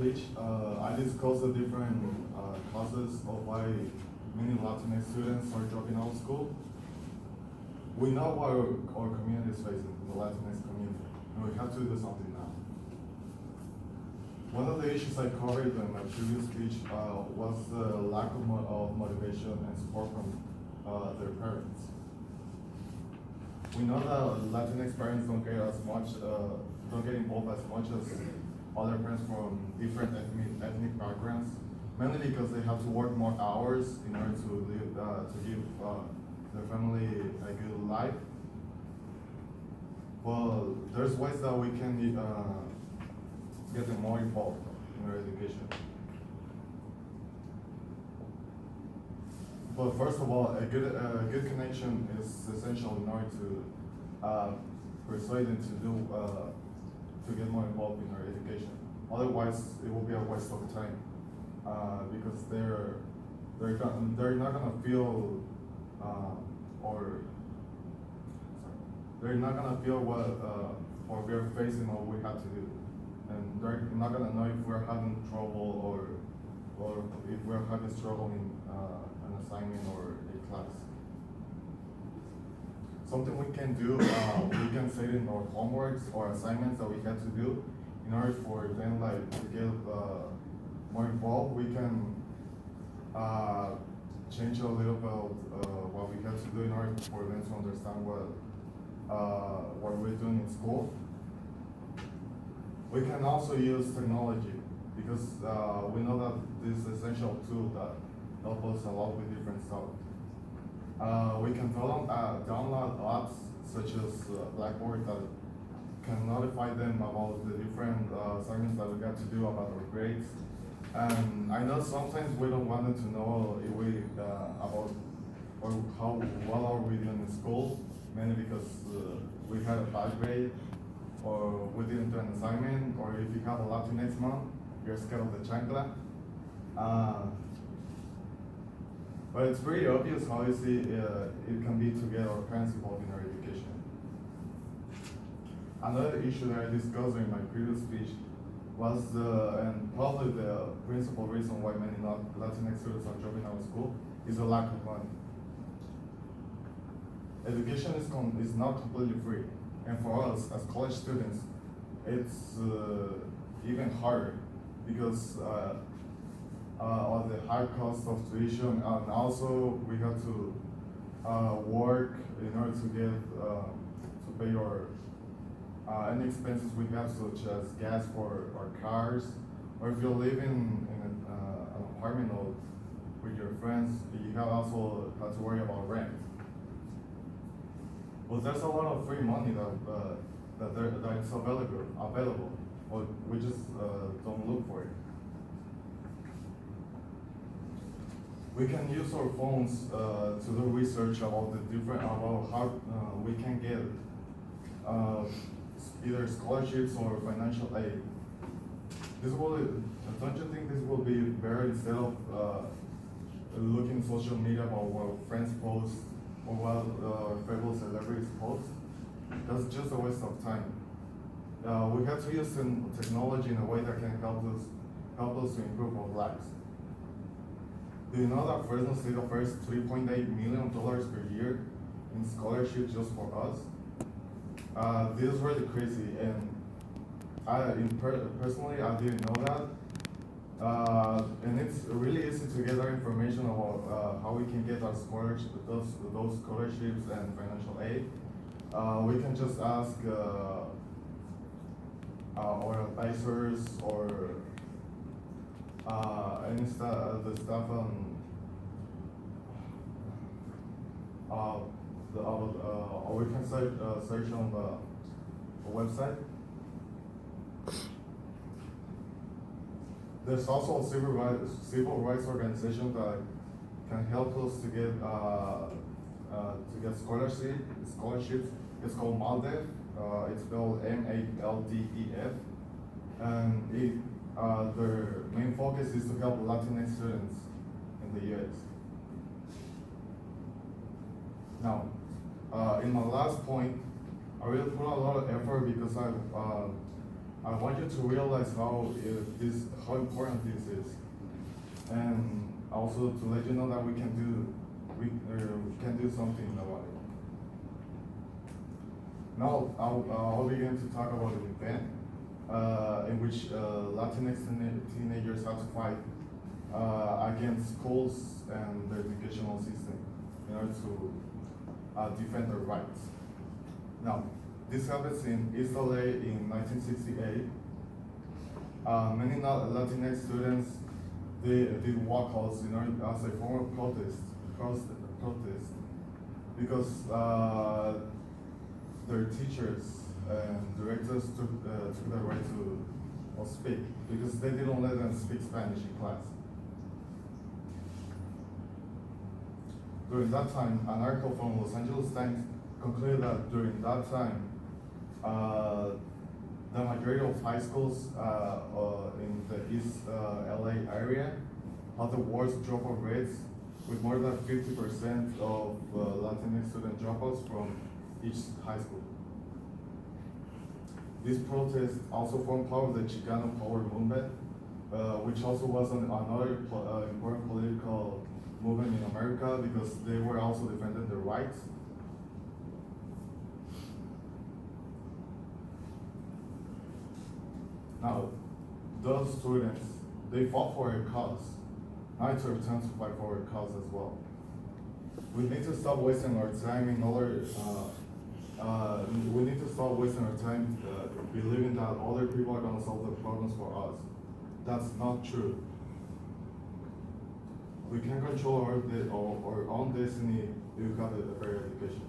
speech, I discussed the different causes of why many Latinx students are dropping out of school. We know what our community is facing, the Latinx community, and we have to do something now. One of the issues I covered in my previous speech was the lack of motivation and support from their parents. We know that Latinx parents don't get involved as much as other parents from different ethnic backgrounds, mainly because they have to work more hours in order to live, to give their family a good life. Well, there's ways that we can get them more involved in their education. But first of all, a good connection is essential in order to persuade them to get more involved in their education. Otherwise, it will be a waste of time because they're not gonna feel they're not gonna feel what we're facing or we have to do, and they're not gonna know if we're having trouble or if we're having struggle in an assignment or a class. Something we can do, we can say in our homeworks or assignments that we have to do in order for them to get more involved. We can change a little bit what we have to do in order for them to understand what we're doing in school. We can also use technology because we know that this is an essential tool that helps us a lot with different stuff. We can download apps such as Blackboard that can notify them about the different assignments that we got to do about our grades. And I know sometimes we don't want them to know if we about or how well are we doing in school, mainly because we had a bad grade, or we didn't do an assignment, or if you have a Latinx month, you're scared of the chancla. But it's pretty obvious how easy it can be to get our parents involved in our education. Another issue that I discussed in my previous speech was and probably the principal reason why many Latinx students are dropping out of school is the lack of money. Education is not completely free, and for us as college students, it's even harder because of the high cost of tuition, and also we have to work in order to get to pay our any expenses we have, such as gas for our cars, or if you're living in an apartment or with your friends, you also have to worry about rent. Well, there's a lot of free money that's available, but we just don't look for it. We can use our phones to do research about how we can get either scholarships or financial aid. Don't you think this will be better instead of looking social media about what friends post or what favorite celebrities post? That's just a waste of time. We have to use technology in a way that can help us to improve our lives. Do you know that Fresno State offers $3.8 million per year in scholarships just for us? This is really crazy, and personally, I didn't know that. And it's really easy to get our information about how we can get our those scholarships and financial aid. We can just ask our advisors or the staff or we can search on the website. There's also a civil rights organization that can help us to get scholarships. It's called MALDEF. It's spelled MALDEF, and their main focus is to help Latinx students in the U.S. Now, in my last point, I really put a lot of effort because I want you to realize how important this is, and also to let you know that we can do something about it. Now I'll begin to talk about an event in which Latinx teenagers have to fight against schools and the educational system in order to defend their rights. Now, this happens in East LA in 1968. Many Latinx students they did walkouts in order as a form of protest because their teachers and directors took the right to speak because they didn't let them speak Spanish in class. During that time, an article from Los Angeles Times concluded that during that time, the majority of high schools in the East LA area had the worst dropout rates, with more than 50% of Latinx student dropouts from each high school. This protest also formed part of the Chicano Power movement, which also was another important political movement in America because they were also defending their rights. Now, those students, they fought for a cause. Now it's our time to fight for a cause as well. We need to stop wasting our time in other, we need to stop wasting our time believing that other people are gonna solve the problems for us. That's not true. We can control our own destiny if we have a better education.